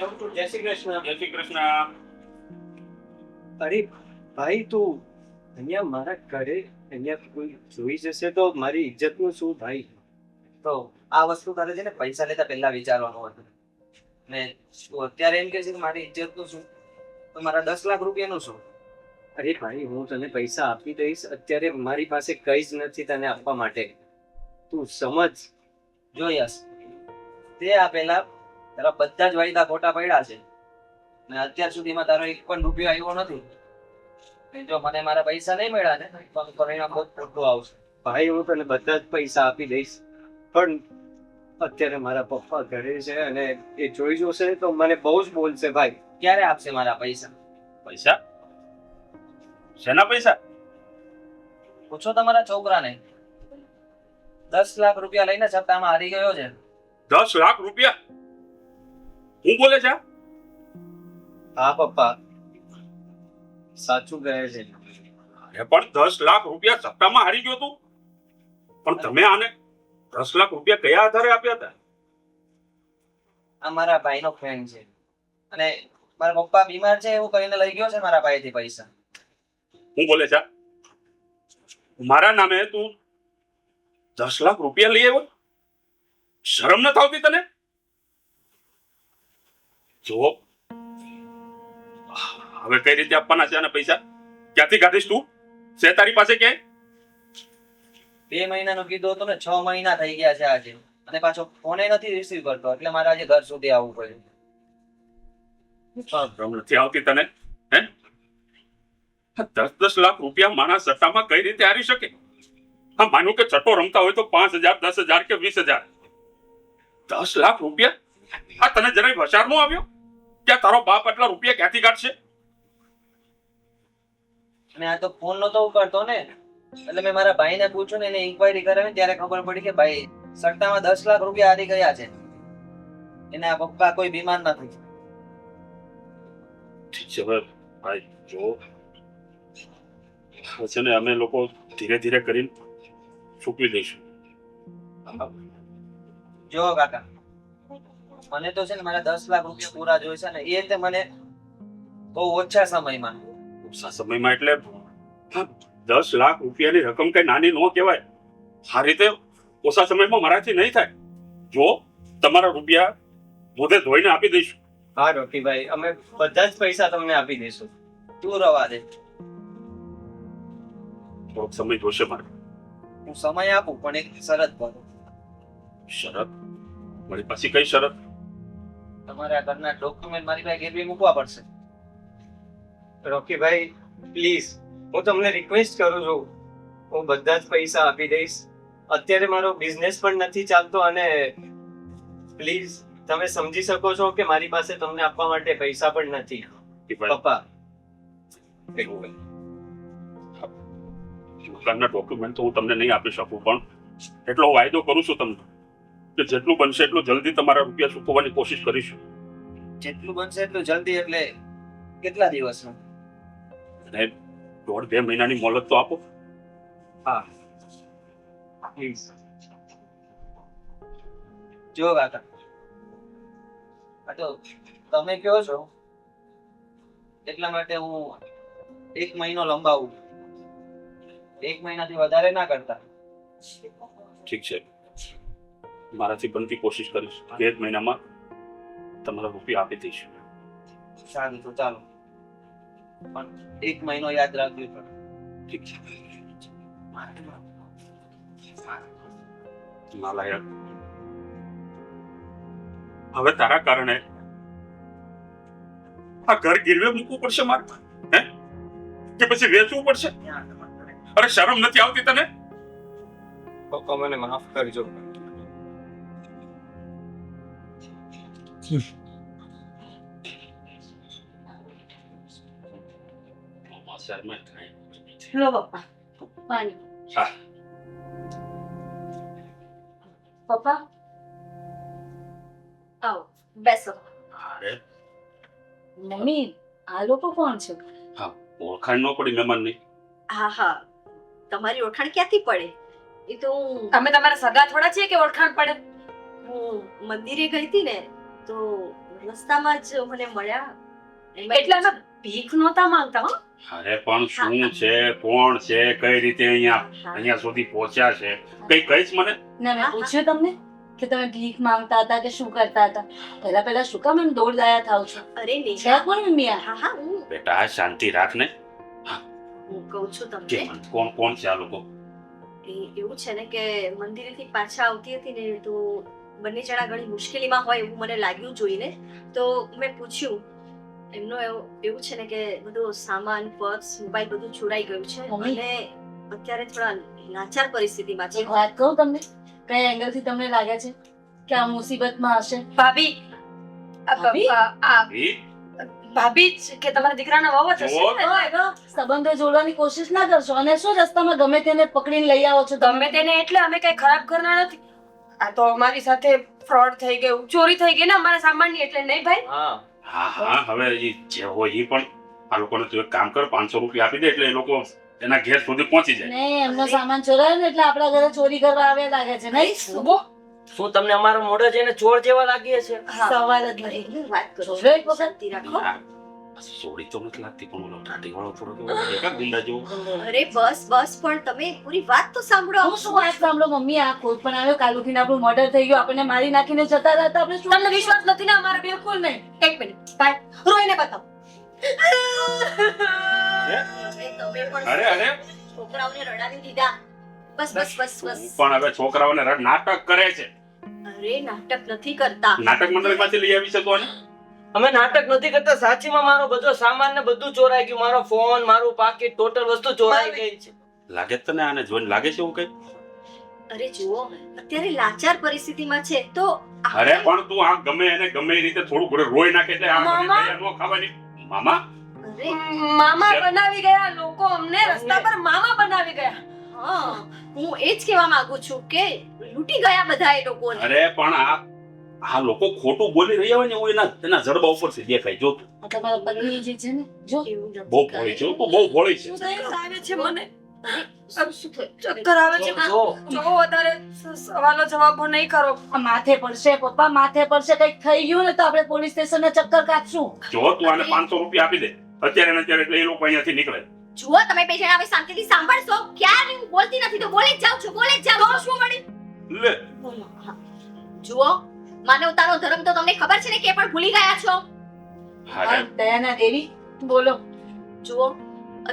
જાઉં છું. જય શ્રી કૃષ્ણ. જય શ્રી કૃષ્ણ. અરે ભાઈ, તું અહીંયા મારા ઘરે અહીંયા કોઈ જોઈ જશે તો મારી ઇજ્જતનું શું ભાઈ? તો આ વસ્તુ તારે છે ને પૈસા લેતા પહેલા વિચારવાનું હતું ને તું અત્યારે એમ કે છે કે મારી ઇજ્જતનું શું, તો મારા 10 લાખ રૂપિયાનું શું? અરે ભાઈ, હું તને પૈસા આપી દઈશ. અત્યારે મારી પાસે કઈ જ નથી તને આપવા માટે. તું સમજ. જો યસ, તે આપેલા તારા બધા જ વાયદા ખોટા પડ્યા છે ને અત્યાર સુધીમાં તારો એક પણ રૂપિયો આવ્યો નથી. ને જો મને મારા પૈસા નહીં મળ્યા ને તો પરિણામ બહુ ખોટું આવશે. ભાઈ, હું તને બધા જ પૈસા આપી દઈશ, પણ અત્યારે મારા પપ્પા ઘરે છે અને એ જોઈ જોશે તો મને બહુ જ બોલશે ભાઈ. ક્યારે આપશે મારા પૈસા? પૈસા? શેના પૈસા? પૂછો તમારા છોકરાને. 10 લાખ રૂપિયા લઈને સત્તામાં હારી ગયો છે. 10 લાખ રૂપિયા? હું બોલે છે? હા પપ્પા, સાચું કહે છે. અરે પણ 10 લાખ રૂપિયા સટ્ટામાં હારી ગયો તું? પણ તમે આને 10 લાખ રૂપિયા કયા આધારે આપ્યા હતા? આ મારા ભાઈનો ફ્રેન્ડ છે અને મારા પપ્પા બીમાર છે એવું કહીને લઈ ગયો છે મારા ભાઈથી પૈસા. હું બોલે છે? મારા નામે તું 10 લાખ રૂપિયા લઈ આવ્યો? શરમ ન આવતી તને? જો હવે કઈ રીતે આપવાના છે આને પૈસા? ક્યાંથી કાઢીશ તું? છે તારી પાસે ક્યાંય? 2 મહિનાનું કીધું હતું ને 6 મહિના થઈ ગયા છે આજે અને પાછો ફોને નથી રિસીવ કરતો એટલે મારે આજે ઘર સુધી આવવું પડ્યું. શરમ નથી આવતી તને? હે? 10 લાખ રૂપિયા માણસ સટ્ટામાં કઈ રીતે હારી શકે? હા, માનું કે ચટ્ટો રમતા હોય તો 5,000, 10,000 કે 20,000. 10 લાખ રૂપિયા? હા, તને જરાય વસાર નો આવ્યો? ક્યાં તારો બાપ આટલા રૂપિયા ક્યાંથી કાઢશે? અને આ તો ફોન નતો કરતો ને એટલે મેં મારા ભાઈને પૂછ્યું ને એને ઇન્ક્વાયરી કરાવી ત્યારે ખબર પડી કે ભાઈ સટ્ટામાં 10 લાખ રૂપિયા હારી ગયા છે. એના પપ્પા કોઈ બીમાર નથી. ઠીક છે હવે ભાઈ, જો છે ને અમે લોકો ધીરે ધીરે કરીને ચૂકવી દઈશું. જો કાકા, મને તો છે ને મારા 10 લાખ રૂપિયા પૂરા જોઈશે ને એ તે મને બહુ ઓછા સમયમાં. ઓછા સમયમાં એટલે 10 લાખ રૂપિયાની રકમ કઈ નાની ન કહેવાય. આ રીતે ઓછા સમયમાં મારાથી નહીં થાય. જો તમારા રૂપિયા મોઢે ધોઈને આપી દઈશું. હા રોકીભાઈ, અમે બધા જ પૈસા તમને આપી દઈશું. તું રવા દે, થોડોક સમય જોશે મારે. હું સમય આપું પણ એક શરત પર. શરત? મારી પાસે કઈ શરત? તમારા ઘરના ડોક્યુમેન્ટ મારી પાસે ગીરવી મૂકવા પડશે. રોકીભાઈ પ્લીઝ, હું તમને રિક્વેસ્ટ કરું છું, હું બધા જ પૈસા આપી દઈશ. અત્યારે મારો બિઝનેસ પણ નથી ચાલતો અને પ્લીઝ તમે સમજી શકો છો કે મારી પાસે તમને આપવા માટે પૈસા પણ નથી. પપ્પા, દુકાનના ડોક્યુમેન્ટ તો હું તમને નહીં આપી શકું, પણ એટલો વાયદો કરું છું તમને કે જેટલું બનશે એટલું જલ્દી તમારા રૂપિયા ચૂકવવાની કોશિશ કરીશું. જેટલું બનશે એટલું જલ્દી એટલે કેટલા દિવસમાં? અને 1.5-2 મહિનાની મોહલત તો આપો. હા પ્લીઝ. જો કાકા, આ તો તમે કહો છો એટલા માટે હું 1 મહિનો લંબાવું. 1 મહિનાથી વધારે ના કરતા. ઠીક છે, મારાથી બનતી કોશિશ કરીશ. 1 મહિનામાં તમારા રૂપિયા આપી દઈશું. સારું તો ચાલો, પણ 1 મહિનો યાદ રાખજો. ઠીક છે. નાલાયક, હવે તારા કારણે આ ઘર ગીરવે મૂકવું પડશે મારે? હે? કે પછી વેચવું પડશે? અરે શરમ નથી આવતી તને? પપ્પા મને માફ કરજો. લો પપ્પા પાણી. હા. પપ્પા આવો બેસો. અરે મમ્મી આ લોકો કોણ છે? હા, ઓળખાણ ન પડી મહેમાનની. હા હા, તમારી ઓળખાણ ક્યાંથી પડે? એ તો અમે તમારા સગા થોડા છીએ કે ઓળખાણ પડે? હું મંદિરે ગઈ હતી ને તો રસ્તામાં જ મને મળ્યા એટલે અમે ભીખ નહોતા માંગતા હો. અરે પણ શું છે, કોણ છે, કઈ રીતે અહીંયા સુધી પહોંચ્યા છે, કઈ કહીશ મને? ને મેં પૂછ્યું તમને કે તમે ભીખ માંગતા હતા કે શું કરતા હતા? પહેલા શું કામ એમ દોડદાયા થાવ છો? અરે છે નેહા કોણ મમ્મી આ? હા હું બેટા શાંતિ રાખ ને. કહું છું કે તમને મને કોણ કોણ છે આ લોકો? એવું છે ને કે મંદિરેથી પાછા આવતી હતી ને તો બંને જણા ઘણી મુશ્કેલીમાં હોય એવું મને લાગ્યું જોઈને, તો મેં પૂછ્યું. એમનો એવું છે ને કે બધો સામાન, પર્સ, મોબાઈલ બધું ચોરાઈ ગયું છે મમ્મી. અને અત્યારે થોડા લાચાર પરિસ્થિતિમાં છે. એક વાત કહું તમને, કઈ એંગલ થી તમને લાગે છે કે આ મુસીબતમાં હશે? ભાભી ભાભી? ઈ? ભાભી જ કે તમારા દીકરાના વહુ જ હશે જો. ને? સંબંધો જોડવાની કોશિશ ના કરશો અને શું રસ્તામાં ગમે તેને પકડીને લઈ આવો છો ગમે તેને એટલે અમે કઈ ખરાબ કરનાર નથી. આ તો અમારી સાથે ફ્રોડ થઈ ગયું, ચોરી થઈ ગઈ ને અમારા સામાનની, એટલે નહીં ભાઈ? હા હા હવે ઈ જે હોય ઈ પણ આ લોકોને તું એક કામ કર, 500 રૂપિયા આપી દે એટલે એ લોકો એના ઘેર સુધી પહોંચી જાય. ને એમનો સામાન ચોરાયો ને એટલે આપણા ઘરે ચોરી કરવા આવ્યા લાગે છે નહીં? શું તમને અમારો મોઢો જોઈને ચોર જેવા લાગીએ છે? સવાલ જ અરે, નથી. વાત કરો જોજો એક વખત. શાંતિ રાખો. આ સોડી તો નથી લાગતી પણ ઓલો ટાટીવાળો થોડો કેવો દેખા ગુંડા જેવો. અરે બસ પણ તમે પૂરી વાત તો સાંભળો. હું શું વાત સાંભળો મમ્મી, આ કોઈ પણ આવ્યો કાલુથી આપણું મર્ડર થઈ ગયું, આપણને મારી નાખીને જતા રહ્યા તો આપણે શું? તમને વિશ્વાસ નથી ને અમારા? બિલકુલ નહીં. એક મિનિટ ભાઈ, રોઈને બતાવો. અરે, તમે પણ અરે અરે છોકરાઓને રડાવી દીધા. બસ પણ હવે છોકરાઓને નાટક કરે છે. અરે નાટક નથી કરતા. નાટક મંડળમાંથી લઈ આવી શકો ને? અમે નાટક નથી કરતા, સાચીમાં મારો બધો સામાન ને બધું ચોરાઈ ગયું. મારો ફોન, મારું પાકીટ, ટોટલ વસ્તુ ચોરાઈ ગઈ છે. લાગે જ તને આને જોઈને લાગે છે એવું કઈ? અરે જુઓ, અત્યારે લાચાર પરિસ્થિતિમાં છે તો અરે પણ તું આ ગમે એને ગમે એ રીતે થોડું ઘરે રોઈ નાખે એટલે આ બધી મામા? દયા નો ખાવાની. મામા અરે મામા બનાવી ગયા લોકો, અમને રસ્તા પર મામા બનાવી ગયા. હા, હું એ જ કહેવા માંગુ છું કે લૂંટી ગયા બધા એ લોકોને. અરે પણ આ લોકો ખોટું બોલી રહ્યા હોય ને એવું એના જડબા ઉપરથી દેખાય. જો તું આ તમારા પત્ની જે છે ને, જો એવું નથી બહુ ભોળી છે, તું બહુ ભોળી છે. ચક્કર આવે છે મને, શું થયું? ચક્કર આવે છે. જો વધારે સવાલો જવાબો નહીં કરો. આ માથે પડશે પપ્પા, માથે પડશે. કઈક થઈ ગયું ને તો આપણે પોલીસ સ્ટેશનને ચક્કર કાઢશું. જો તું આને 500 રૂપિયા આપી દે અત્યારે ને અત્યારે એટલે એ લોકો અહીંયાથી નીકળે. જુઓ તમે બે જણા હવે શાંતિથી સાંભળશો. ક્યારે હું બોલતી નથી તો બોલે જ જાઉં છું, બોલે જ જાઉં છું. શું વળી? લે બોલો. હા. જુઓ, માનવતાનો ધર્મ તો તમને ખબર છે ને કે પણ ભૂલી ગયા છો. અરે દયાના દેવી બોલો. જુઓ,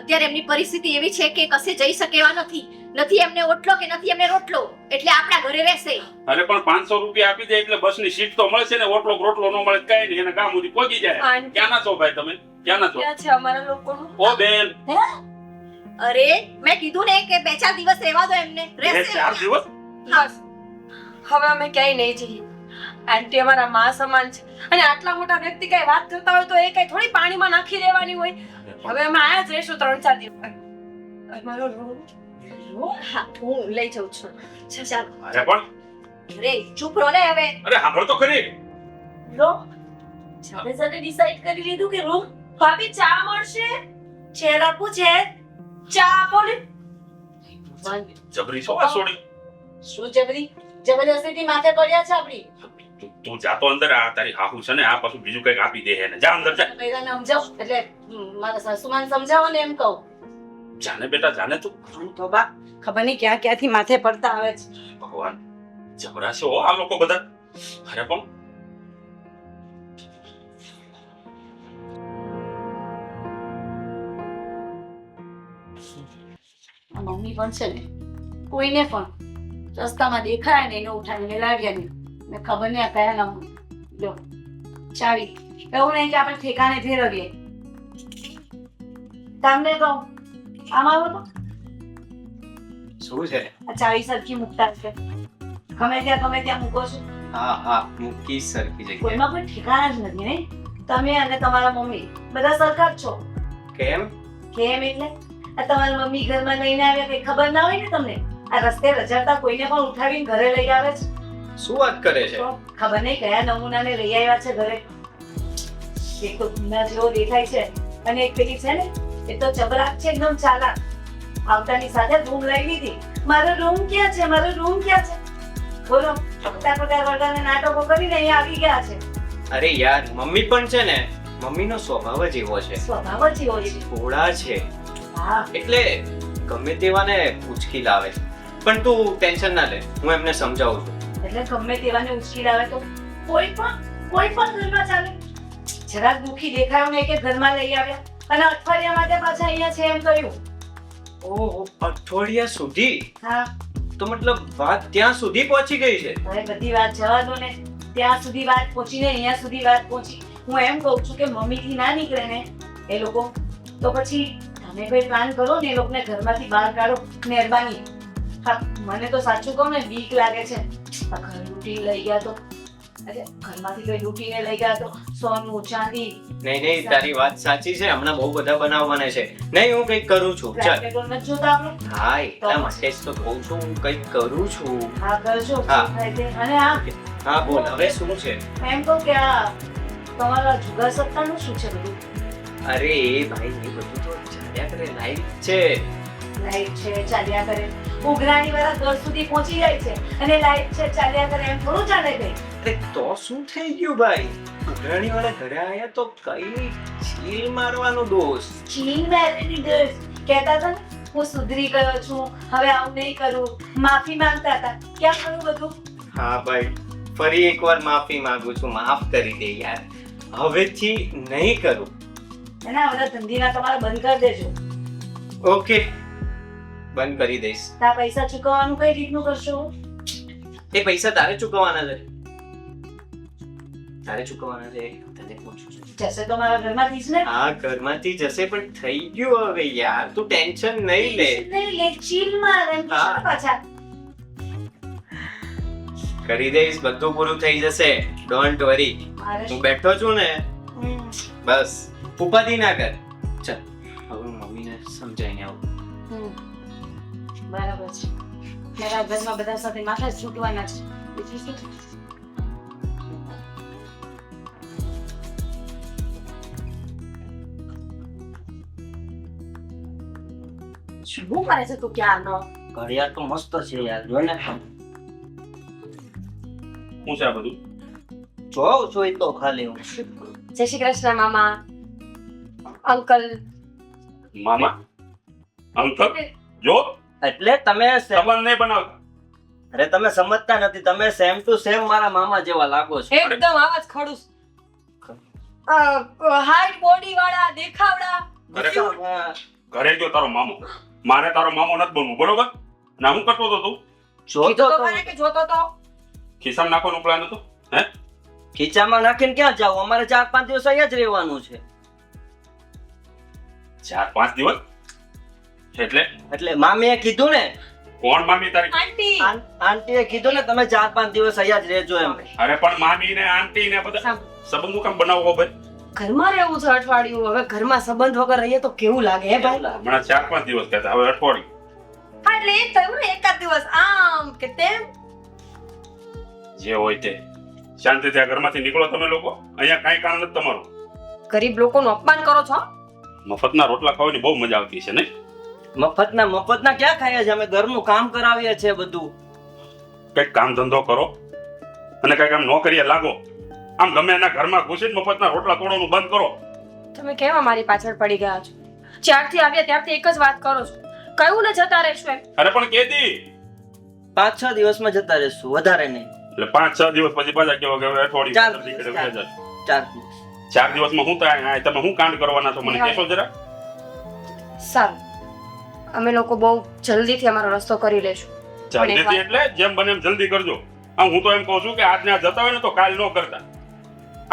અત્યારે એમની પરિસ્થિતિ એવી છે કે કશે જઈ શકે એવા નથી એમને ઓટલો કે નથી એમને રોટલો, એટલે આપણા ઘરે રહેશે. અરે પણ 500 રૂપિયા આપી દે એટલે બસની સીટ તો મળશે ને, ઓટલો રોટલો ન મળે કઈ નહીં, એને ગામ સુધી પહોંચી જાય. આંટી. ક્યાંના છો ભાઈ તમે? ક્યાંના છો? ક્યાં છે અમારા લોકોનું? ઓ બેન, અરે મેં કીધું ને કે 2-4 દિવસ રહેવા દો એમને, બે રહેશે. 4 દિવસ બસ હવે અમે ક્યાંય નહીં જઈએ. આંટી અમારા માં સમાન છે, અને આટલા મોટા વ્યક્તિ કઈ વાત કરતા હોય તો એ કઈ થોડી પાણીમાં નાખી દેવાની હોય. હવે અમે આયા જ રહીશું 3-4 દિવસ. અમારો રૂમ હા, હું લઈ જાઉં છું. ચાલો. અરે પણ અરે ચૂપ રહો ને હવે. અરે સાંભળ તો ખરી. લો સાથે સાથે ડિસાઈડ કરી લીધું કે રૂમ. ભાભી ચા મળશે? ચેર આપું છે? ચા આપો ને. જબરી છો આ સોડી. શું જબરદસ્તીથી માથે પડ્યા છે આપણી. તું જાતો અંદર, આ તારી હાહુ છે ને આ પાછું બીજું કઈક આપી દે એને. જા અંદર જા. બૈરાને સમજાવો એટલે મારા સાસુમાને સમજાવો ને એમ કહું. જાને બેટા જાને તું. તો બા ખબર નહીં ક્યાં ક્યાંથી માથે પડતા આવે છે. ભગવાન જબરા છે હો આ લોકો બધા. અરે પણ આ મમ્મી પણ છે ને કોઈને પણ રસ્તામાં દેખાય ને એને ઉઠાવીને લાવ્યા નહીં. ને ખબર નહીં આ કયા નામ. લો ચાવી. એવું નહીં કે આપણે ઠેકાણે ફેરવીએ. તમને કહું આમ આવો તો શું છે? આ ચાવી સરખી મૂકતા છે. ગમે ત્યાં મૂકો છો. હા મૂકી સરખી જગ્યાએ. કોઈમાં કોઈ ઠેકાણા જ નથી નહીં. તમે અને તમારા મમ્મી બધા સરખા જ છો. કેમ? કેમ એટલે આ તમારી મમ્મી ઘરમાં લઈને આવ્યા કઈ ખબર ના હોય ને તમને? આ રસ્તે રજાડતા કોઈને પણ ઉઠાવીને ઘરે લઈ આવે છે. શું વાત કરે છે? તો ખબર નહીં કયા નમૂનાને લઈ આવ્યા છે ઘરે. એક તો ગુંડા જેવો દેખાય છે અને એક પેલી છે ને એ તો ચબરાક છે, એકદમ ચાલાક. આવતાની સાથે રૂમ લઈ લીધી. મારો રૂમ ક્યાં છે? બોલો પટાપટા વળગાને નાટકો કરીને અહીંયા આવી ગયા છે. અરે યાર મમ્મી પણ છે ને, મમ્મીનો સ્વભાવ જ એવો છે, સ્વભાવ જ એવો છે. ભોળા છે, હા એટલે ગમે તેવાને પૂછકી લાવે છે. પણ તું ટેન્શન ના લે, હું એમને સમજાવું છું. એટલે ગમે તેવાને ઉચકી લાવે તો કોઈ પણ ઘરમાં ચાલે. જરાક દુઃખી દેખાયો ને કે ઘરમાં લઈ આવ્યા અને અઠવાડિયા માટે પાછા અહીંયા છે એમ કહ્યું. ઓહો, અઠવાડિયા સુધી? હા તો મતલબ વાત ત્યાં સુધી પહોંચી ગઈ છે? હવે બધી વાત જવા દો ને. ત્યાં સુધી વાત પહોંચી ને અહીંયા સુધી વાત પહોંચી. હું એમ કહું છું કે મમ્મીથી ના નીકળે ને એ લોકો, તો પછી તમે કોઈ પ્લાન કરો ને એ લોકોને ઘરમાંથી બહાર કાઢો, મહેરબાની. હા, મને તો સાચું કહું ને બીક લાગે છે. આ ઘર લૂંટી લઈ ગયા તો, અરે ઘરમાંથી કોઈ લૂંટીને લઈ ગયા તો સોનું ચાંદી. નહીં, તારી વાત સાચી છે. હમણાં બહુ બધા બનાવ બને છે. નહીં, હું કંઈક કરું છું. ચાલ. ટ્રાફિક રોડ નથી જોતા આપણે? હા, એટલા માટે જ તો કહું છું, હું કંઈક કરું છું. હા કરજો. હા. થાય તે. અને હા હા બોલ, હવે શું છે? એમ કહું કે આ તમારા જુગાર સત્તાનું શું છે બધું? અરે એ ભાઈ, એ બધું તો ચાલ્યા કરે, લાઈફ છે. લાઈટ છે ચાલ્યા કરે, ઉઘરાણી વાળા ઘર સુધી પહોંચી જાય છે અને લાઈટ છે ચાલ્યા કરે એમ થોડું ચાલે કઈ? અરે તો શું થઈ ગયું ભાઈ? ઉઘરાણી વાળા ઘરે આયા તો કઈ છીલ મારવાનો દોષ. ચીન મેરેની ડ્રેસ કહેતા હતા ને હું સુધરી ગયો છું, હવે આવું નહીં કરું, માફી માંગતા હતા. ક્યાં કરું બધું? હા ભાઈ, ફરી એકવાર માફી માંગુ છું, માફ કરી દે યાર. હવેથી નહીં કરું. એના બધા ધંધીના તમારે બંધ કરી દેજો. ઓકે, બંધ કરી દઈશ. તા પૈસા ચૂકવવાનું કઈ રીતનું કરશો? એ પૈસા તારે ચૂકવવાના છે. તારે ચૂકવવાના છે, તને પૂછું છું. જશે તો મારા ઘરમાંથી જ ને. હા, ઘરમાંથી જશે પણ થઈ ગયું હવે યાર. તું ટેન્શન નહીં લે. નહીં લે, ચીલ માર એમ હા. પૂછો પાછા. કરી દઈશ, બધું પૂરું થઈ જશે. Don't worry. મારે હું બેઠો છું ને, હમ. બસ ઉપાધિ ના કર. ચાલ, હવે હું મમ્મીને સમજાઈને આવું. બરાબર છે. મારા ઘરમાં બધા સાથે માથા જ છૂટવાના છે. બીજું શું? શું કરે છે તું ક્યારનો? ઘડિયાળ તો મસ્ત છે યાર, જો ને. શું છે આ બધું? જોઉં છું એ તો ખાલી હું. જય શ્રી કૃષ્ણ મામા, અંકલ. મામા, અંકલ, જો એટલે તમે સંબંધ નહીં બનાવતા. અરે તમે સમજતા નથી, તમે સેમ ટુ સેમ મારા મામા જેવા લાગો છો. એકદમ આવાજ ખડૂસ, હાઈટ બોડી વાળા, દેખાવડા. ઘરે ગયો તારો મામો, મારે તારો મામો નથી બનવું, બરોબર? ના, હું કરતો હતો તું જોતો કીધું તો તો ખરા કે જોતો તો. ખિસ્સામાં નાખવાનો પ્લાન હતો? હે? ખીચામાં નાખીને ક્યાં જાવ? અમારે 4-5 દિવસ અહીંયા જ રહેવાનું છે. 4-5 દિવસ એટલે એટલે મામીએ કીધું ને, કોણ મામી તારી? આંટી, આંટીએ કીધું ને તમે 4-5 દિવસ અહીંયા જ રહેજો એમ. અરે પણ મામી ને આંટી ને બધા સાંભળ. સંબંધ હું કામ બનાવવો ભાઈ? ઘરમાં રહેવું છે અઠવાડિયું, હવે ઘરમાં સંબંધ વગર રહીએ તો કેવું લાગે હે ભાઈ? હમણાં 4-5 દિવસ કહેતા, હવે અઠવાડિયું. હા એટલે એ થયું ને, એકાદ દિવસ આમ કે તેમ. જે હોય તે શાંતિથી આ ઘરમાંથી નીકળો તમે લોકો. અહીંયા કાંઈ કામ નથી તમારું. ગરીબ લોકોનું અપમાન કરો છો. મફતના રોટલા ખાવાની બહુ મજા આવતી છે ને? મફતના ક્યાં ખાઈએ છે? અમે ઘરનું કામ કરાવીએ છીએ બધું. કંઈક કામ ધંધો કરો અને કંઈક આમ નોકરીએ લાગો. આમ ગમે એના ઘરમાં ઘૂસીને મફતના રોટલા તોડવાનું બંધ કરો. તમે કેવા મારી પાછળ પડી ગયા છો? જ્યારથી આવ્યા ત્યારથી એક જ વાત કરો છો, કયું ને જતા રહેશું એમ. અરે પણ કેદી? 5-6 દિવસમાં જતા રહેશું, વધારે નહીં. એટલે 5-6 દિવસ પછી પાછા કેવો કે હવે અઠવાડિયું 15 દિવસ વહી જશે. 4 દિવસ. 4 દિવસમાં હું થાય? તમે શું કાંડ કરવાના છો મને કહેશો જરા? સારું, અમે લોકો બહુ જલ્દીથી અમારો રસ્તો કરી લેશું. જલ્દીથી એટલે જેમ બને એમ જલ્દી કરજો. આમ હું તો એમ કહું છું કે આજને આ જતા હોય ને તો કાલ ન કરતા.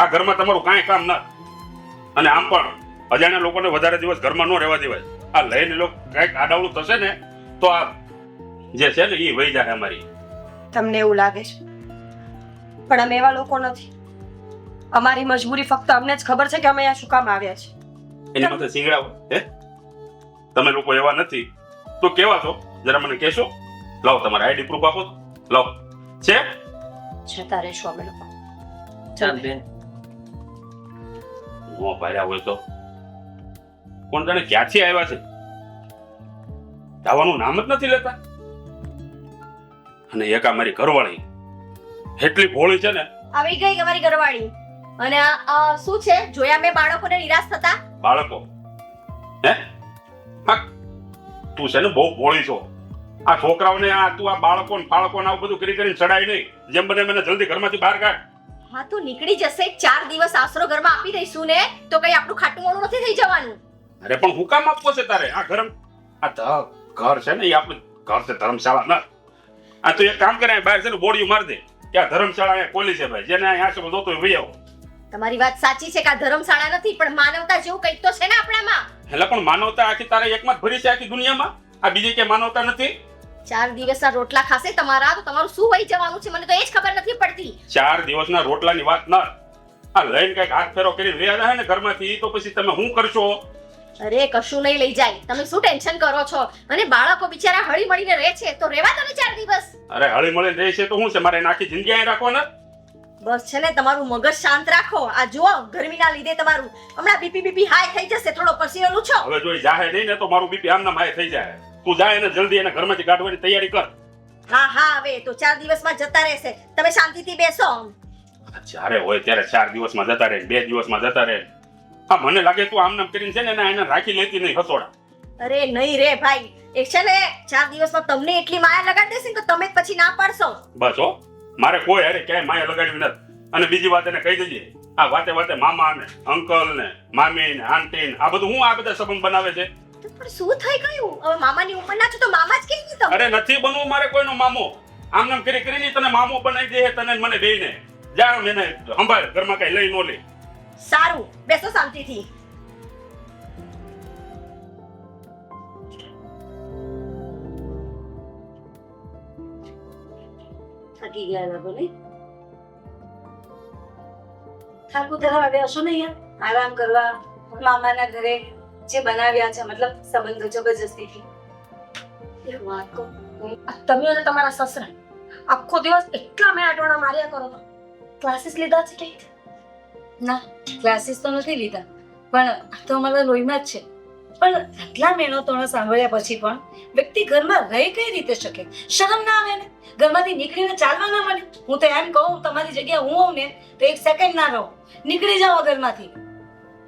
આ ઘરમાં તમારું કાંઈ કામ ના. અને આમ પણ અજાણ્યા લોકોને વધારે દિવસ ઘરમાં ન રહેવા દેવાય. આ લઈને લોકો કાંઈક આડાવડું થશે ને તો આ જે છે ને એ વહી જાય અમારી. તમને એવું લાગે છે, પણ અમે એવા લોકો નથી. અમારી મજબૂરી ફક્ત અમને જ ખબર છે કે અમે અહીંયા શું કામ આવ્યા છીએ. એની માથે સિંગડા હોય હે? તમે લોકો એવા નથી તો કેવા છો જરા મને કહેશો? લાવો તમારા આઈડી પ્રૂફ આપો. લાવો. છે જતા રહેશું અમે લોકો. ચાલ બેન. નો પાડ્યા હોય તો કોણ જાણે ક્યાંથી આવ્યા છે? જવાનું નામ જ નથી લેતા. અને એક આ મારી ઘરવાળી એટલી ભોળી છે ને. આવી ગઈ તમારી ઘરવાળી. અને શું છે જોયા મેં બાળકોને નિરાશ થતા? બાળકો હે હા તું છે ને બહુ ભોળી છો. આ છોકરાઓને તું આ બાળકો ને ફાળકો ને આવું બધું કરીને ચડાય નહીં. જેમ બને મને જલ્દી ઘરમાંથી બહાર કાઢ. હા તો નીકળી જશે. 4 દિવસ આશરો ઘરમાં આપી દઈશું ને તો કઈ આપણું ખાટું મોડું નથી થઈ જવાનું. અરે પણ હું કામ આપવો છે તારે? આ ઘર ઘર છે ને એ આપણું ઘર છે, ધર્મશાળા ના. આ તું એક કામ કરે, બહાર છે ને બોડીયું માર દે કે આ ધર્મશાળા અહીંયા ખોલી છે ભાઈ, જેને અહીંયા આશરો જોતો હોય વહી આવો. તમારી વાત સાચી છે કે આ ધર્મશાળા નથી, પણ માનવતા જેવું કંઈક તો છે ને આપણામાં. એટલે પણ માનવતા આખી તારે એકમાં જ ભરી છે આખી દુનિયામાં? આ બીજી કે માનવતા નથી? 4 દિવસના રોટલા ખાશે તમારા તો તમારું શું વહી જવાનું છે મને તો એ જ ખબર નથી પડતી. 4 દિવસના રોટલાની વાત ના. આ લઈને કઈક હાથ ફેરો કરીને રહ્યા જાય ને ઘરમાંથી તો પછી તમે શું કરશો? અરે કશું નહીં લઈ જાય. તમે શું ટેન્શન કરો છો? અને બાળકો બિચારા હળી મળીને રહે છે તો રહેવા દો ને 4 દિવસ. અરે હળી મળીને રહે છે તો શું છે? મારે એની આખી જિંદગી અહીં રાખવાના? બસ છે ને તમારું મગજ શાંત રાખો. આ જુઓ ગરમીના લીધે તમારું હમણાં બીપી હાઈ થઈ જશે. થોડો પસીનો લૂછો. હવે જો જાહે નહીં ને તો મારું બીપી આમના હાઈ થઈ જાય. તું જા એને જલ્દી એને ઘરમાંથી કાઢવાની તૈયારી કર. હા હવે તો 4 દિવસમાં જતા રહેશે. તમે શાંતિથી બેસો. જ્યારે હોય ત્યારે 4 દિવસમાં જતા રહે, 2 દિવસમાં જતા રહે. હા મને લાગે તું આમ નામ કરીને છે ને એને રાખી લેતી નહીં હસોડા. અરે નહીં રે ભાઈ. એક છે ને 4 દિવસમાં તમને એટલી માયા લગાડી દેશે કે તમે જ પછી ના પાડશો. બસ હો, મારે કોઈ અરે ક્યાંય માયા લગાડવી નથી. અને બીજી વાત એને કહી દેજે, આ વાતે વાતે મામા ને અંકલ ને મામી ને આંટી ને આ બધું હું આ બધા સંબંધ બનાવે છે. પણ શું થઈ ગયું? હવે મામાની ઉંમરના છો તો મામા જ કેવી રીતે? અરે નથી બનવું મારે કોઈનો મામો. આમ નામ કરી કરીને તને મામો બનાવી દે તને મને બેયને. જા મને સંભાળ, ઘરમાં કઈ લઈ નો લે. સારું બેસો શાંતિથી. થાકી ગયા લાગો નહીં? થાકું ધરાવા બેસો ને અહીંયા આરામ કરવા. મામાના ઘરે જે બનાવ્યા છે મતલબ સંબંધો જબરજસ્તીથી. એક વાત કહું, તમે અને તમારા સસરા આખો દિવસ એટલા મેં આટવાણા માર્યા કરો છો. ક્લાસીસ લીધા છે કઈ? ના ક્લાસીસ તો નથી લીધા, પણ આ તો અમારા લોહીમાં જ છે. પણ આટલા મહેનતોને સાંભળ્યા પછી પણ વ્યક્તિ ઘરમાં રહી કઈ રીતે શકે? શરમ ના આવે ને? ઘરમાંથી નીકળીને ચાલવા ના મળે? હું તો એમ કહું તમારી જગ્યાએ હું હોઉં ને તો 1 સેકન્ડ ના રહું, નીકળી જાઓ ઘરમાંથી.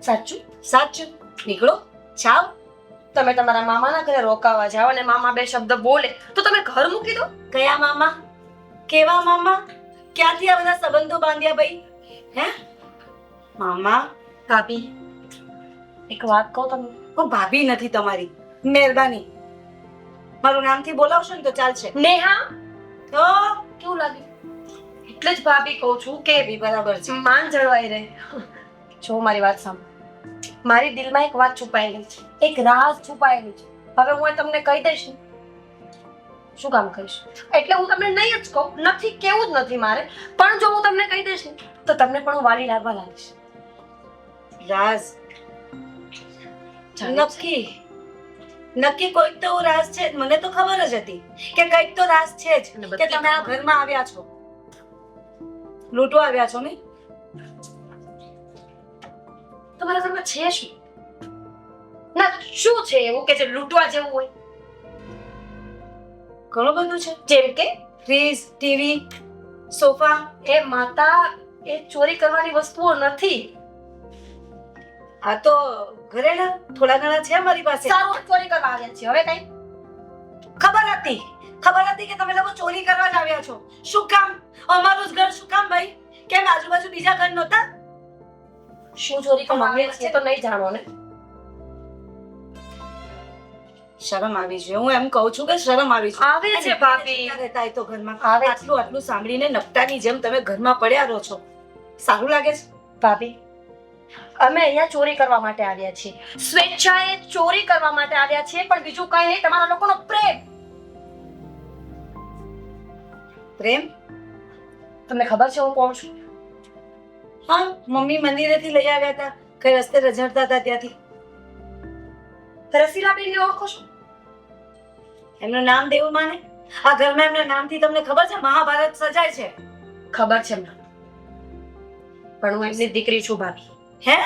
સાચું? સાચું, નીકળો જાઓ. તમે તમારા મામાના ઘરે રોકાવા જાઓ અને મામા 2 શબ્દ બોલે તો તમે ઘર મૂકી દો. કયા મામા? કેવા મામા? ક્યાંથી આ બધા સંબંધો બાંધ્યા ભાઈ? હે મામા? ભાભી એક વાત કહું તમને, હું ભાભી નથી તમારી. મહેરબાની મારું નામથી બોલાવશો ને તો ચાલશે. નેહા તો કેવું લાગ્યું? એટલે જ ભાભી કહું છું કે બી બરાબર છે. માન જળવાઈ રહે. જો મારી વાત સાંભળો, મારી દિલમાં એક વાત છુપાયેલી છે, એક રાજ છુપાયેલી છે. હવે હું એ તમને કહી દઈશ ને, શું કામ કહીશ? એટલે હું તમને નહીં જ કહું, નથી કેવું જ નથી મારે, પણ જો હું તમને કહી દઈશ ને તો તમને પણ હું વાલી લાગવા લાગીશ. રાજ? નક્કી કોઈક તો રાજ છે જ. મને તો ખબર જ હતી કે કંઈક તો રાજ છે જ કે તમે આ ઘરમાં આવ્યા છો, લૂંટવા આવ્યા છો ને? તમારા ઘરમાં છે શું? ના શું છે એવું કે જે લૂંટવા જેવું હોય? ઘણું બધું છે, જેમ કે ફ્રીજ, ટીવી, સોફા. એ માતા, એ ચોરી કરવાની વસ્તુઓ નથી. આ તો ઘરેણા થોડા ઘણા છે મારી પાસે. સારું, ચોરી કરવા આવ્યા છે. હવે કઈ ખબર હતી કે તમે લોકો ચોરી કરવા જ આવ્યા છો. શું કામ? અમારું જ ઘર શું કામ ભાઈ? કેમ આજુબાજુ બીજા ઘર નહોતા? શું ચોરી કરવા આવ્યા છે તો નહીં જાણો ને? શરમ આવી છે. હું એમ કહું છું કે શરમ આવી છે. આવે છે ભાભી. રહેતા હોય તો ઘરમાં આવે છે. આટલું સાંભળીને નકટાની જેમ તમે ઘરમાં પડ્યા રહો છો. સારું લાગે છે? ભાભી અમે અહીંયા ચોરી કરવા માટે આવ્યા છીએ, સ્વેચ્છાએ ચોરી કરવા માટે આવ્યા છીએ, પણ બીજું કઈ નહીં, તમારા લોકોનો પ્રેમ. પ્રેમ? તમને ખબર છે હું કોણ છું? હા, મમ્મી મંદિરેથી લઈ આવ્યા હતા, કઈ રસ્તે રઝળતા હતા ત્યાંથી. રસીલાબેનને ઓળખો છો? એમનું નામ દેવું માને? આ ઘરમાં એમના નામથી તમને ખબર છે મહાભારત સજાય છે? ખબર છે મને, પણ હું એમની દીકરી છું ભાભી. હે?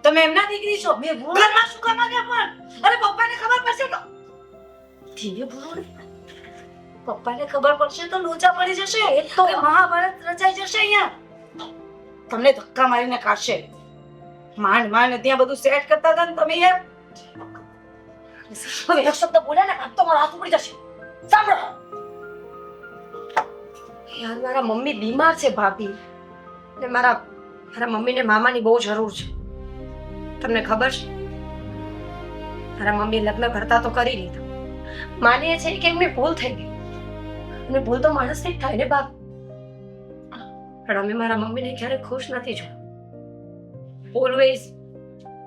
તમે એમના દીકરી છો? ઘરમાં શું કામ આવ્યા પણ? અરે પપ્પાને ખબર પડશે તો ધીરે બોલો ને. પપ્પાને ખબર પડશે તો લોચા પડી જશે. તો મહાભારત રચાઈ જશે અહીંયા. તમને ધક્કા મારીને કાઢશે. માંડ માંડ ત્યાં બધું સેટ કરતા હતા ને તમે યાર. હવે એક શબ્દ બોલ્યા ને કાં તો મારો હાથ ઉપડી જશે. સાંભળો યાર, મારા મમ્મી બીમાર છે ભાભી, અને મારા મમ્મીને મામાની બહુ જરૂર છે. તમને ખબર છે, મારા મમ્મી લગ્ન કરતા તો કરી લીધા. માનીએ છે કે એમની ભૂલ થઈ ગઈ, અને ભૂલ તો માણસને જ થાય ને બાપ. પણ અમે મારા મમ્મીને ક્યારેય ખુશ નથી જોયા.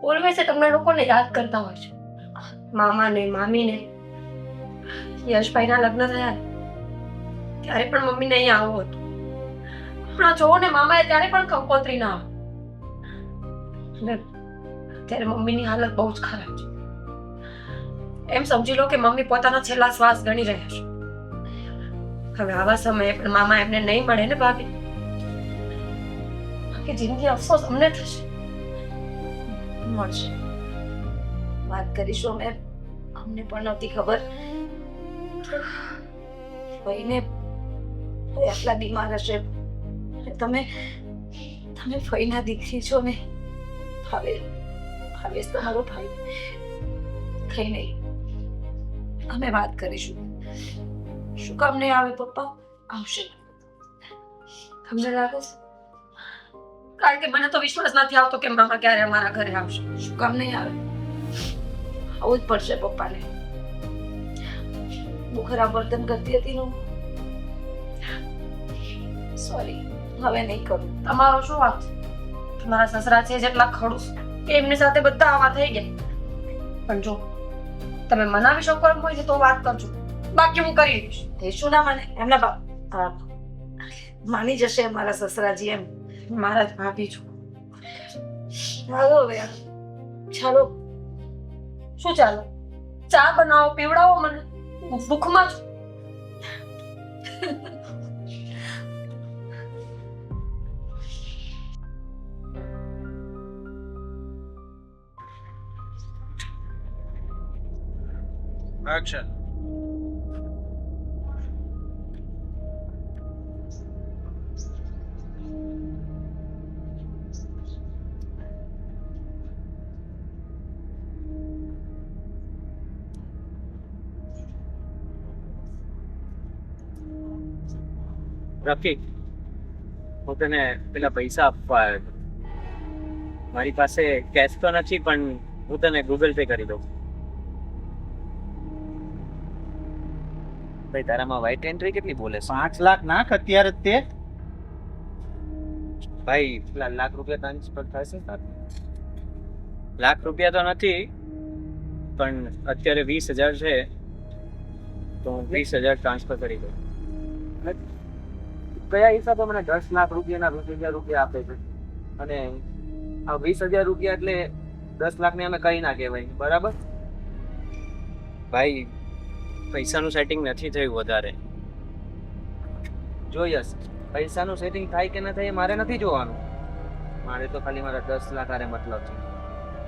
ઓલવેઝ તમને લોકોને યાદ કરતા હોય છે, મામાને મામીને. યશભાઈના લગ્ન થયા ને ત્યારે પણ મમ્મીને અહીંયા આવું હતું. પણ આ જોવો ને, મામાએ ત્યારે પણ કંકોત્રી ના આવે. અને ત્યારે મમ્મીની હાલત બહુ જ ખરાબ છે. એમ સમજી લો કે મમ્મી પોતાના છેલ્લા શ્વાસ ગણી રહ્યા છે. હવે આવા સમયે પણ મામા એમને નહીં મળે ને ભાભી, કે જિંદગી અફસોસ અમને થશે. મળશે. વાત કરીશું અમે. અમને પણ નહોતી ખબર ભાઈને આટલા બીમાર હશે. તમે ફઈના દીકરી છો ને. હવે તમારો ભાઈ કઈ નહીં, અમે વાત કરીશું. શું કામ નહીં આવે? પપ્પા આવશે. તમને લાગે છે? કારણ કે મને તો વિશ્વાસ નથી આવતો કે મામા ક્યારે અમારા ઘરે આવશે. શું કામ નહીં આવે? આવું જ પડશે પપ્પાને. બહુ ખરાબ વર્તન કરતી હતી હું. સોરી, હવે નહીં કરું. તમારો શું વાત છે? તમારા સસરા છે જેટલા ખડૂસ કે એમની સાથે બધા આવા થઈ ગયા. પણ જો તમે મનાવી શકો એમ હોય તો વાત કરજો, બાકી હું કરી દઈશ. એ શું ના માને? એમના બાપ માની જશે મારા સસરાજી એમ. મારા જ ભાભી છો. ચાલો હવે, ચાલો. શું ચાલો? ચા બનાવો, પીવડાવો મને, હું ભૂખમાં છું. એક્શન. રફી, હું તને પેલા પૈસા આપવા આવ્યો હતો. મારી પાસે કેશ તો નથી, પણ હું તને ગૂગલ પે કરી દઉં. ભાઈ તારામાં વ્હાઈટ એન્ટ્રી કેટલી બોલે? 5 લાખ નાખ અત્યારે જ તે. ભાઈ પેલા લાખ રૂપિયા ટ્રાન્સફર થશે તાર? લાખ રૂપિયા તો નથી, પણ અત્યારે 20,000 છે, તો હું 20,000 ટ્રાન્સફર કરી દઉં. કયા હિસાબે મને 10 લાખ રૂપિયાના 20,000 રૂપિયા આપે છે? અને આ 20,000 રૂપિયા એટલે 10 લાખ ને અમે કઈ ના કહેવાય, બરાબર? ભાઈ પૈસાનું સેટિંગ નથી થયું વધારે. જોયસ, પૈસાનું સેટિંગ થાય કે ના થાય એ મારે નથી જોવાનું. મારે તો ખાલી મારા 10 લાખ આરે મતલબ છે.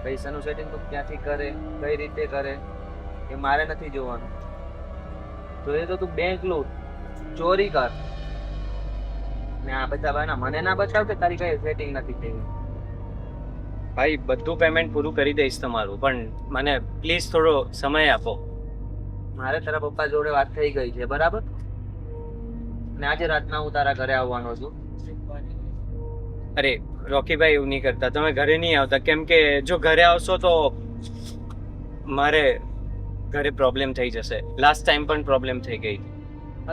પૈસાનું સેટિંગ તો ક્યાંથી કરે, કઈ રીતે કરે એ મારે નથી જોવાનું. જોઈએ તો તું બેંક લૂંટ, ચોરી કર, ને આ બધા બહાના મને ના બતાવ કે તારી કઈ સેટિંગ નથી થયું. ભાઈ બધું પેમેન્ટ પૂરું કરી દઈશ તમારું, પણ મને પ્લીઝ થોડો સમય આપો. મારે તારા પપ્પા જોડે વાત થઈ ગઈ છે, બરાબર? ને આજે રાતના હું તારા ઘરે આવવાનો છું. અરે રોકીભાઈ, એવું નહીં કરતા. તમે ઘરે નહીં આવતા, કેમ કે જો ઘરે આવશો તો મારે ઘરે પ્રોબ્લેમ થઈ જશે. લાસ્ટ ટાઈમ પણ પ્રોબ્લેમ થઈ ગઈ.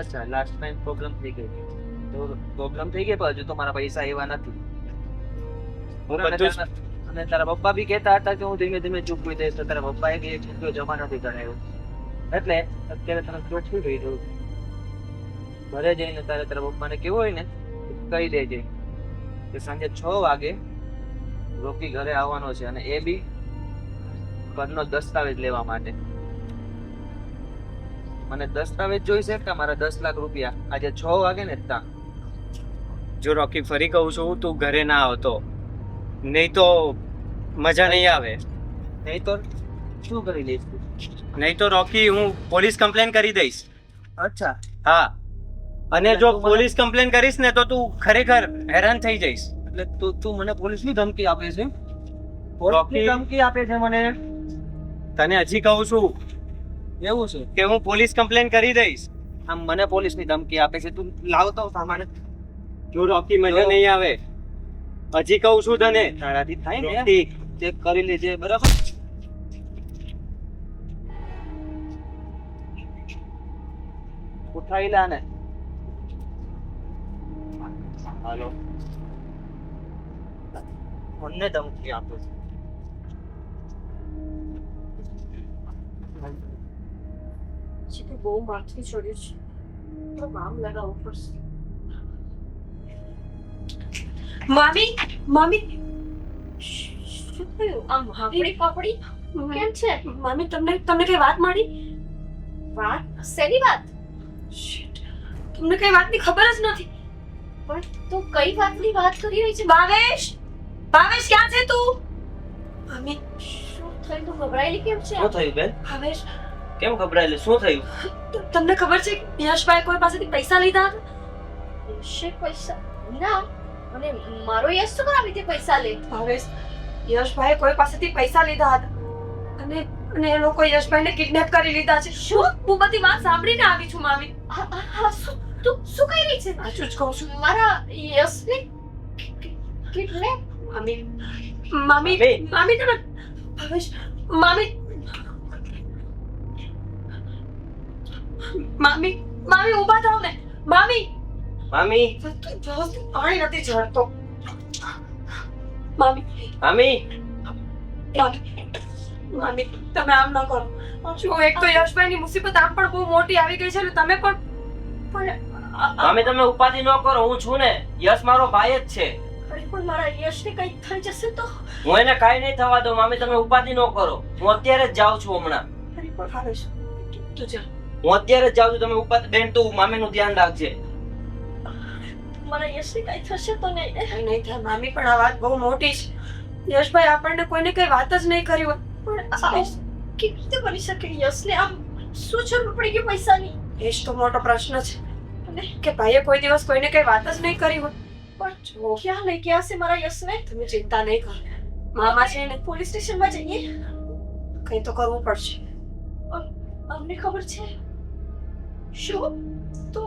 અચ્છા, લાસ્ટ ટાઈમ પ્રોબ્લેમ થઈ ગઈ. તો પ્રોબ્લેમ થઈ ગઈ, પણ હજુ તો મારા પૈસા એવા નથી. હું બધું જ અને તારા પપ્પા બી કહેતા હતા કે હું ધીમે ધીમે ચૂકવી દઈશ, તો તારા પપ્પાએ એક રૂપિયો જમા નથી કરાયો. એટલે અત્યારે તને ચોખ્ખું કહી દઉં છું, ઘરે જઈને તારે તારા પપ્પાને કેવું હોય ને કહી દેજે કે સાંજે 6 વાગે રોકી ઘરે આવવાનો છે, અને એ બી ઘરનો દસ્તાવેજ લેવા માટે. મને દસ્તાવેજ જોઈશે કે મારા 10 લાખ રૂપિયા આજે 6 વાગે ને તા. જો રોકી, ફરી કહું છું, તું ઘરે ના આવતો, નહીં તો મજા નહીં આવે. નહીં તો શું કરી લઈશ તું? નહીં તો રોકી, હું પોલીસ કમ્પ્લેન કરી દઈશ. અચ્છા, હા, અને જો પોલીસ કમ્પ્લેન કરીશ ને તો તું ખરેખર હેરાન થઈ જઈશ. એટલે તું મને પોલીસની ધમકી આપે છે રોકી. ધમકી આપે છે મને તને હજી કહું છું એવું છે કે હું પોલીસ કમ્પ્લેન કરી દઈશ. આમ મને પોલીસની ધમકી આપે છે તું લાવતો સામાન જો રોકી મજા નહીં આવે. હજી કહું છું તને. તારાથી થાય ને રોકી. ચેક કરી લેજે બરાબર ઉઠાવી લે ને હાલો. મને ધમકી આપે છે જીતુ બહુ માથું ચડ્યું છે તો બામ લગાવવું પડશે. મામી મામી શું થયું? આમ હાંફળી પાપડી કેમ છે? મામી તમને તમને કઈ વાત મળી વાત? શેની વાત? Shit. તમને કઈ વાતની ખબર જ નથી પણ તું કઈ વાતની વાત કરી રહી છે? ભાવેશ ભાવેશ ક્યાં છે તું મામી શું થયું? તું ગભરાયેલી કેમ છે? શું થયું બેન ભાવેશ કેમ ગભરાયેલી શું થયું તમને ખબર છે યશભાઈ કોઈ પાસેથી પૈસા લીધા હતા? યશે પૈસા? ના. અને મારો યશ શું કરાવી તે પૈસા લે? ભાવેશ યશભાઈ કોઈ પાસેથી પૈસા લીધા હતા અને અને એ લોકો યશભાઈને કિડનેપ કરી લીધા છે શું હું બધી વાત સાંભળીને આવી છું મામી શું તું શું કહી રહી છે? સાચું જ કહું છું મારા યશને કિડનેપ? મામી મામી મામી તમે ભાવેશ મામી મામી મામી ઊભા થાવ ને મામી મામી પાણી નથી ઝરતો મામી મામી મામી તમે આમ ન કરો જો એક તો યશભાઈની મુસીબત આમ પણ બહુ મોટી આવી ગઈ છે અને તમે પણ મામી તમે ઉપાધિ ન કરો હું છું ને યશ મારો ભાઈ જ છે અરે પણ મારા યશને કંઈ થઈ જશે તો? હું એને કાઈ નહીં થવા દઉં મામી તમે ઉપાધિ ન કરો હું અત્યારે જ જાઉં છું હમણાં અરે પણ ભાવેશ તું જા હું અત્યારે જ જાઉં છું તમે ઉપાધિ બેન તું મામીનું ધ્યાન રાખજે મારા યશને કંઈ થશે તો નહીં? કઈ નહીં થાય મામી પણ આ વાત બહુ મોટી છે યશભાઈ આપણને કોઈને કઈ વાત જ નહીં કરી હોય પણ આવું કેવી રીતે બની શકે? યશને આમ શું જરૂર પડી ગઈ પૈસાની? એ જ તો મોટો પ્રશ્ન છે અને કે ભાઈએ કોઈ દિવસ કોઈને કઈ વાત જ નહીં કરી હોય પણ ક્યાં લઈ ગયા હશે મારા યશને? તમે ચિંતા નહીં કરો મામા છે ને પોલીસ સ્ટેશનમાં જઈએ? કઈ તો કરવું પડશે અમને ખબર છે શું? તો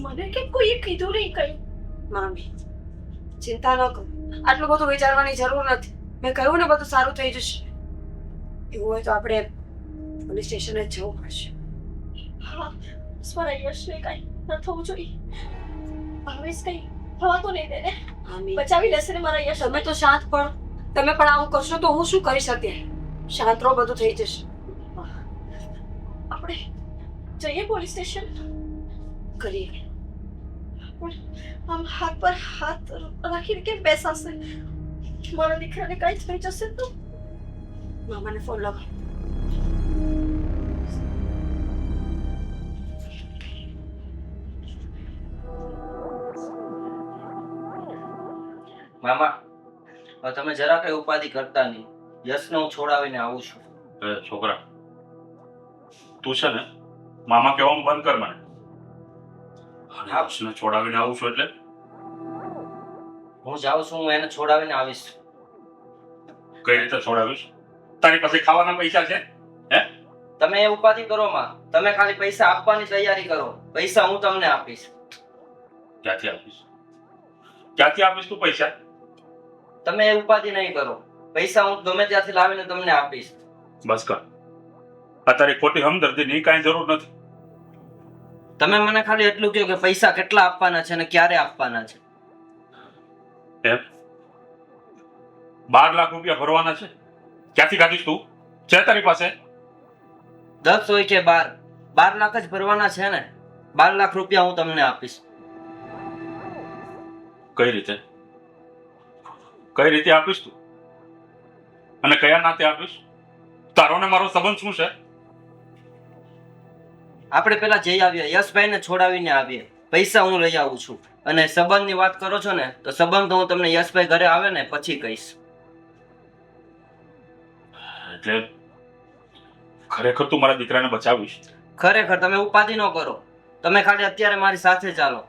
મને કેમ કોઈએ કીધું નહીં કંઈ? મામી ચિંતા ન કરો આટલું બધું વિચારવાની જરૂર નથી મેં કહ્યું ને બધું સારું થઈ જશે એવું હોય તો આપણે પોલીસ સ્ટેશને જ જવું પડશે હા, મારા યશને કંઈ ન થવું જોઈએ. ભાવેશ કંઈ થવા તો નહીં દે ને? મામી બચાવી લેશે ને મારા યશ? તમે તો શાંત પડો તમે પણ આવું કરશો તો હું શું કરી શકીએ શાંત રહો બધું થઈ જશે આપણે જઈએ પોલીસ સ્ટેશન? કરીએ પણ આમ હાથ પર હાથ રાખીને કેમ બેસાશે? મારા દીકરાને કંઈ થઈ જશે તો? મામાને ફોન લગાવ મામા હવે તમે જરા કઈ ઉપાધિ કરતા નહીં યશને હું છોડાવીને આવું છું એ છોકરા તું છે ને મામા કહેવાનું બંધ કર મને અને યશને છોડાવીને આવું છું એટલે હું જાઉં છું હું એને છોડાવીને આવીશ કઈ રીતે છોડાવીશ? તારી પાસે ખાવાના પૈસા છે? હે? તમે એ ઉપાધિ કરો માં તમે ખાલી પૈસા આપવાની તૈયારી કરો પૈસા હું તમને આપીશ ક્યાંથી આપીશ? ક્યાંથી આપીશ તું પૈસા? તમે એ ઉપાધિ નહીં કરો પૈસા હું ગમે ત્યાંથી લાવીને તમને આપીશ બસ કર આ તારી ખોટી હમદર્દીની કાંઈ જરૂર નથી. તમે મને ખાલી એટલું કહો કે પૈસા કેટલા આપવાના છે અને ક્યારે આપવાના છે એમ 12 લાખ રૂપિયા ભરવાના છે. ક્યાંથી કાઢીશ તું? છે તારી પાસે? 10 હોય કે 12 લાખ જ ભરવાના છે ને 12 લાખ રૂપિયા હું તમને આપીશ કઈ રીતે આપીશ તું? અને કયા નાતે આપીશ? તારો ને મારો સંબંધ શું છે? આપણે પેલા જઈ આવીએ યશભાઈને છોડાવીને આવીએ પૈસા હું લઈ આવું છું અને સંબંધની વાત કરો છો ને તો સંબંધ હું તમને યશભાઈ ઘરે આવે ને પછી કહીશ એટલે ખરેખર તું મારા દીકરાને બચાવીશ? ખરેખર તમે ઉપાધિ ન કરો તમે ખાલી અત્યારે મારી સાથે ચાલો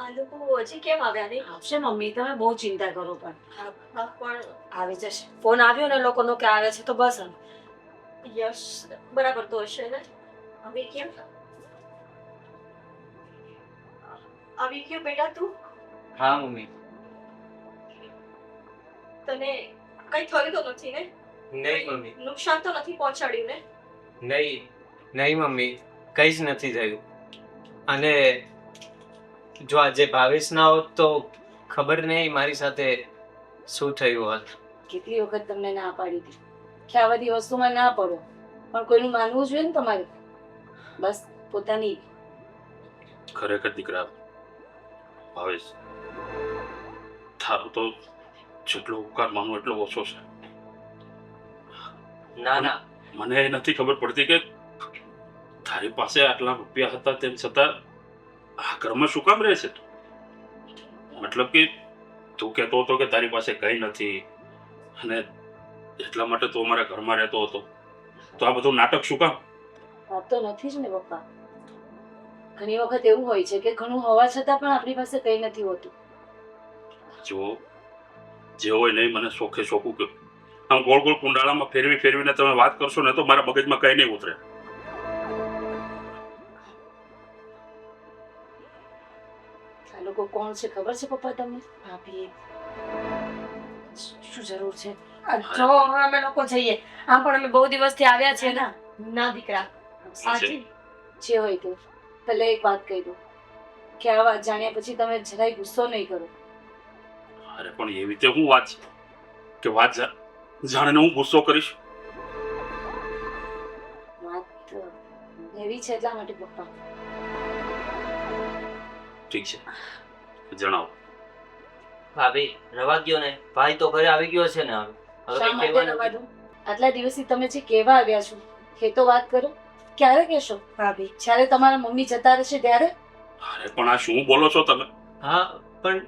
આ લોકો હજી કેમ આવ્યા નહીં? આવશે મમ્મી, તમે બહુ ચિંતા કરો પણ હા, પણ આવી જશે. ફોન આવ્યો ને લોકોનો કે આવે છે તો બસ હવે. યશ બરાબર તો હશે ને? હવે કેમ આવી ગયો બેટા તું? હા મમ્મી. તને કઈ થયું તો નથી ને? નહીં મમ્મી, નુકસાન તો નથી પહોંચાડ્યું ને? નહીં મમ્મી, કઈ જ નથી થયું. અને જો આજે ભાવેશ ના હોત તો ખબર નહીં મારી સાથે શું થયું હોત. કેટલી વખત તમને ના પાડી હતી કે આ બધી વસ્તુમાં ના પડો, પણ કોઈનું માનવું જોઈએ ને તમારે. બસ પોતાની ખરેખર દીકરા ભાવેશ, તારો તો જેટલો ઉપકાર માનું એટલો ઓછો છે. ના ના, મને એ નથી ખબર પડતી કે તારી પાસે આટલા રૂપિયા હતા તેમ છતાં આ ઘરમાં શું કામ રહે છે? મતલબ કે તું કહેતો હતો કે તારી પાસે કંઈ નથી અને એટલા માટે તું અમારા ઘરમાં રહેતો હતો, તો આ બધું નાટક શું કામ? વાત તો નથી જ ને પપ્પા. ઘણી વખત એવું હોય છે કે ઘણું હોવા છતાં પણ આપણી પાસે કંઈ નથી હોતું. જો જે હોય નહીં, મને શોખે શોખું કે આમ ગોળ ગોળ કુંડાળામાં ફેરવીને તમે વાત કરશો ને તો મારા મગજમાં કંઈ નહીં ઉતરે. આ લોકો કોણ છે ખબર છે પપ્પા તમને? ભાભી. શું જરૂર છે? આ જો હવે અમે લોકો જઈએ. આમ પણ અમે બહુ દિવસથી આવ્યા છીએ ને. ના દીકરા, આજે જે હોય તો પહેલા એક વાત કહી દો કે આ વાત જાણ્યા પછી તમે જરાય ગુસ્સો નહીં કરો. અરે પણ એવી રીતે હું વાત છે કે વાત જાણીને હું ગુસ્સો કરીશ? વાત એવી છે એટલા માટે પપ્પા. ઠીક છે, જણાવો. ભાભી રવા ગયો ને, ભાઈ તો ઘરે આવી ગયો છે ને. હવે શા કંઈ માટે કહેવાનું રવા દઉં? આટલા દિવસથી તમે જે કહેવા આવ્યા છો એ તો વાત કરો. ક્યારે કહેશો? ભાભી જ્યારે તમારા મમ્મી જતા રહેશે ત્યારે? અરે પણ આ શું બોલો છો તમે? હા પણ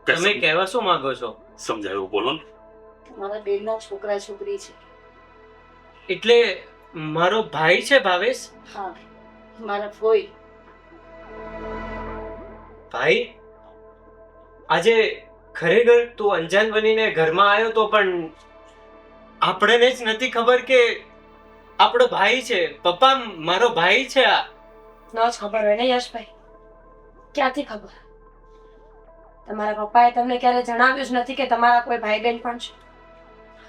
તમે કહેવા શું માંગો છો? સમજાયું બોલો ને. મારા બેનના છોકરા છોકરી છે. એટલે મારો ભાઈ છે ભાવેશ? હા, મારા ફોઈ. ભાઈ, આજે ખરેખર તું અંજાન બનીને ઘરમાં આવ્યો તો પણ આપણને જ નથી ખબર કે આપણો ભાઈ છે. પપ્પા, મારો ભાઈ છે આ. ન જ ખબર હોય ને યશભાઈ? ક્યાંથી ખબર? તમારા પપ્પાએ તમને ક્યારે જણાવ્યું જ નથી કે તમારા કોઈ ભાઈ બહેન પણ છે?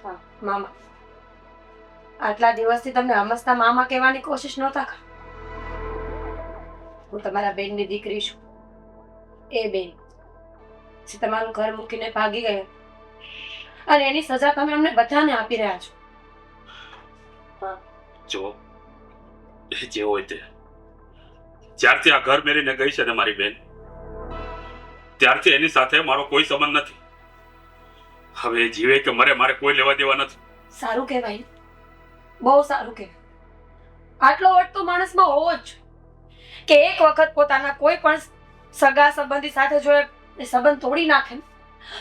હા મામા. આટલા દિવસથી તમને હમસતા મામા કહેવાની કોશિશ નહોતા કરતા. હું તમારા બેનની દીકરી છું. એ બેન જે તમારું ઘર મૂકીને ભાગી ગયા અને એની સજા તમે અમને બધાને આપી રહ્યા છો. જો એ જે હોય તે, જ્યારથી આ ઘર મેરીને ગઈ છે ને મારી બેન, ત્યારથી એની સાથે મારો કોઈ સંબંધ નથી. હવે એ જીવે કે મરે મારે કોઈ લેવા દેવા નથી. સારું કહેવાય, બહુ સારું કહેવાય. આટલો વટ તો માણસમાં હોવો જ જોઈએ કે એક વખત પોતાના કોઈ પણ સગા સંબંધી સાથે જો એ સંબંધ તોડી નાખે ને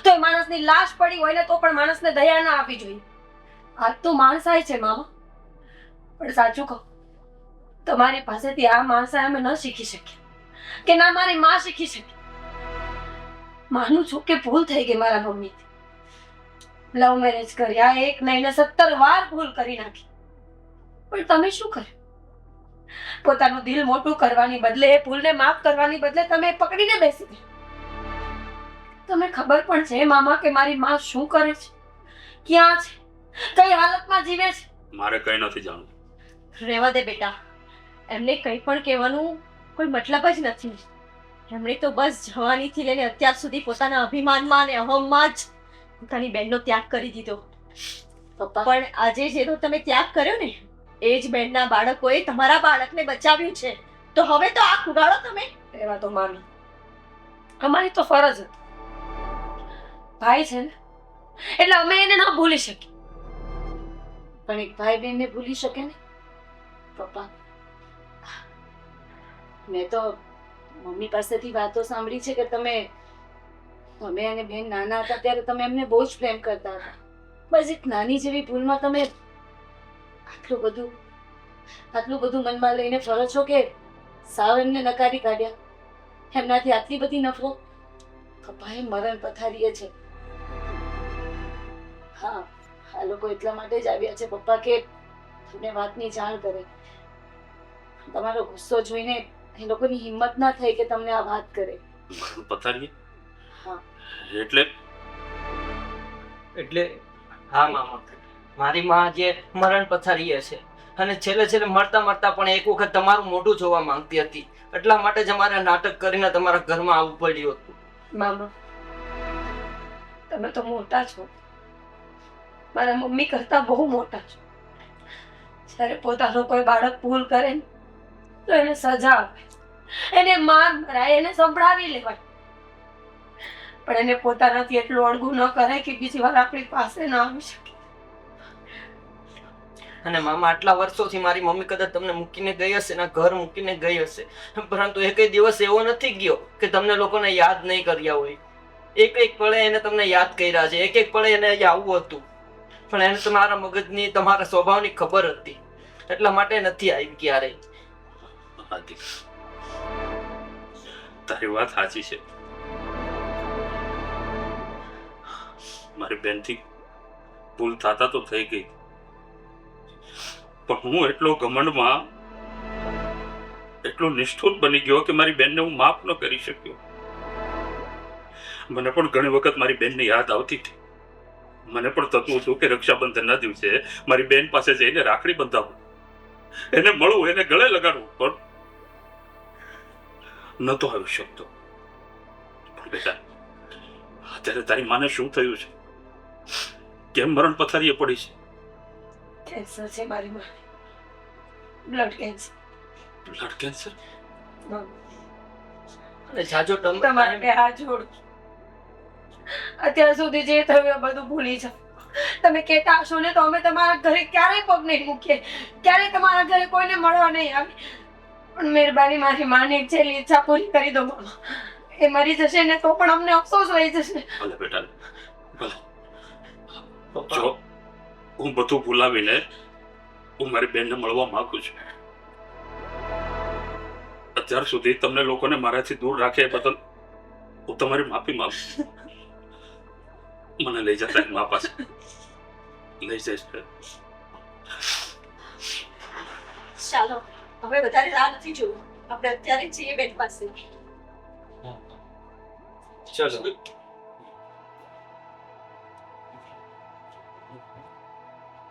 તો એ માણસની લાશ પડી હોય ને તો પણ માણસને દયા ના આપવી જોઈએ. આજ તો માણસાઈ છે મામા. પણ સાચું કહું, તમારી પાસેથી આ માણસાઈ અમે ન શીખી શક્યા કે ના મારી માં શીખી શકી. માનું છું કે ભૂલ થઈ ગઈ મારા મમ્મીથી. લવ મેરેજ કર્યા, એક નહીં ને 17 વાર ભૂલ કરી નાખી. પણ તમે શું કર્યું? પોતાનું દિલ મોટું કરવાની બદલે, એ ભૂલને માફ કરવાની બદલે તમે પકડીને બેસી ગયા. તમને ખબર પણ છે મામા કે મારી માં શું કરે છે, ક્યાં છે, કઈ હાલતમાં જીવે છે? મારે કઈ નથી જાણવું. રહેવા દે બેટા. એમને કંઈ પણ કહેવાનું કોઈ મતલબ જ નથી. એમણે તો બસ જવાનીથી લઈને અત્યાર સુધી પોતાના અભિમાનમાં અને અહમમાં જ પોતાની બહેનનો ત્યાગ કરી દીધો. પપ્પા, પણ આજે જેનો તમે ત્યાગ કર્યો ને, એ જ બહેનના બાળકોએ તમારા બાળકને બચાવ્યું છે. તો હવે તો આ કુગાડો તમે. એવા તો મામી, અમારી તો ફરજ હતી. ભાઈ છે ને એટલે અમે એને ન ભૂલી શકીએ. પણ એક ભાઈ બહેનને ભૂલી શકે ને પપ્પા? મેં તો મમ્મી પાસેથી વાતો સાંભળી છે કે તમે અને બેન નાના હતા ત્યારે તમે એમને બહુ જ પ્રેમ કરતા હતા. બસ એક નાની જેવી ભૂલમાં તમે આટલું બધું મનમાં લઈને ફરો છો કે સાવ એમને નકારી કાઢ્યા. એમનાથી આટલી બધી નફરત? પપ્પાએ મરણ પથારીએ છે. હા, આ લોકો એટલા માટે જ આવ્યા છે પપ્પા કે તમને વાતની જાણ કરે. તમારો ગુસ્સો જોઈને એ લોકોની હિંમત ના થઈ કે તમને આ વાત કરે. મરણ પથારીએ? હા. એટલે એટલે હા મામા, મારી માં જે મરણ પથારીએ છે અને છેલ્લે છેલ્લે મરતા મરતા પણ એક વખત તમારું મોઢું જોવા માંગતી હતી. એટલા માટે જ અમારે નાટક કરીને તમારા ઘરમાં આવવું પડ્યું હતું. મામા, તમે તો મોટા છો, મારા મમ્મી કરતા બહુ મોટા છો. જ્યારે પોતાનો કોઈ બાળક ભૂલ કરે ને તો એને સજા આપે, એને માર મરાય, એને સંભળાવી લેવાય, પણ એને પોતાનાથી એટલું અળગું ન કરાય કે બીજી વાર આપણી પાસે ન આવી શકે. અને મામા, આટલા વર્ષોથી મારી મમ્મી કદાચ તમને મૂકીને ગઈ હશે ને ઘર મૂકીને ગઈ હશે, પરંતુ એકય દિવસ એવો નથી ગયો કે તમને લોકોને યાદ નહીં કર્યા હોય. એક એક પળે એને તમને યાદ કર્યા છે, એક એક પળે એને અહીંયા આવવું હતું, પણ એને તમારા મગજની, તમારા સ્વભાવની ખબર હતી, એટલા માટે નથી આવી ક્યારેય. હા દીકરા, તારી વાત સાચી છે. મારી બેનથી ભૂલ થતા તો થઈ ગઈ, પણ હું એટલો ઘમંડમાં, એટલો નિષ્ઠુર બની ગયો કે મારી બેનને હું માફ ન કરી શક્યો. મને પણ ઘણી વખત મારી બેનની યાદ આવતી હતી. મને પણ થતું હતું કે રક્ષાબંધનના દિવસે મારી બેન પાસે જઈને રાખડી બંધાવું, એને મળવું, એને ગળે લગાડવું, પણ નહોતો આવી શકતો. પણ બેટા, અત્યારે તારી માને શું થયું છે? કેમ મરણ પથારીએ પડી છે? કેન્સર છે મારી માં, બ્લડ કેન્સર. Blood cancer? અને જાજો તમારે બે હાથ જોડું છું. અત્યાર સુધી જે થયું એ બધું ભૂલી જાઓ. તમે કહેતા હશો ને તો અમે તમારા ઘરે ક્યારેય પગ નહીં મૂકીએ, ક્યારેય તમારા ઘરે કોઈને મળવા નહીં આવે, પણ મહેરબાની મારી માની એક છેલ્લી ઈચ્છા પૂરી કરી દો મામા. એ મરી જશે ને તો પણ અમને અફસોસ રહી જશે. ભલે બેટા, ભલે. જો હું બધું ભૂલાવીને હું મારી બેનને મળવા માંગુ છું. અત્યાર સુધી તમને લોકોને મારાથી દૂર રાખ્યા એ બદલ હું તમારી માફી માંગુ. મને લઈ જા તારી મા પાસે, લઈ જઈશ. ચાલો, હવે વધારે રાહ નથી જોવું, આપણે અત્યારે છીએ બેન પાસે. ચલો.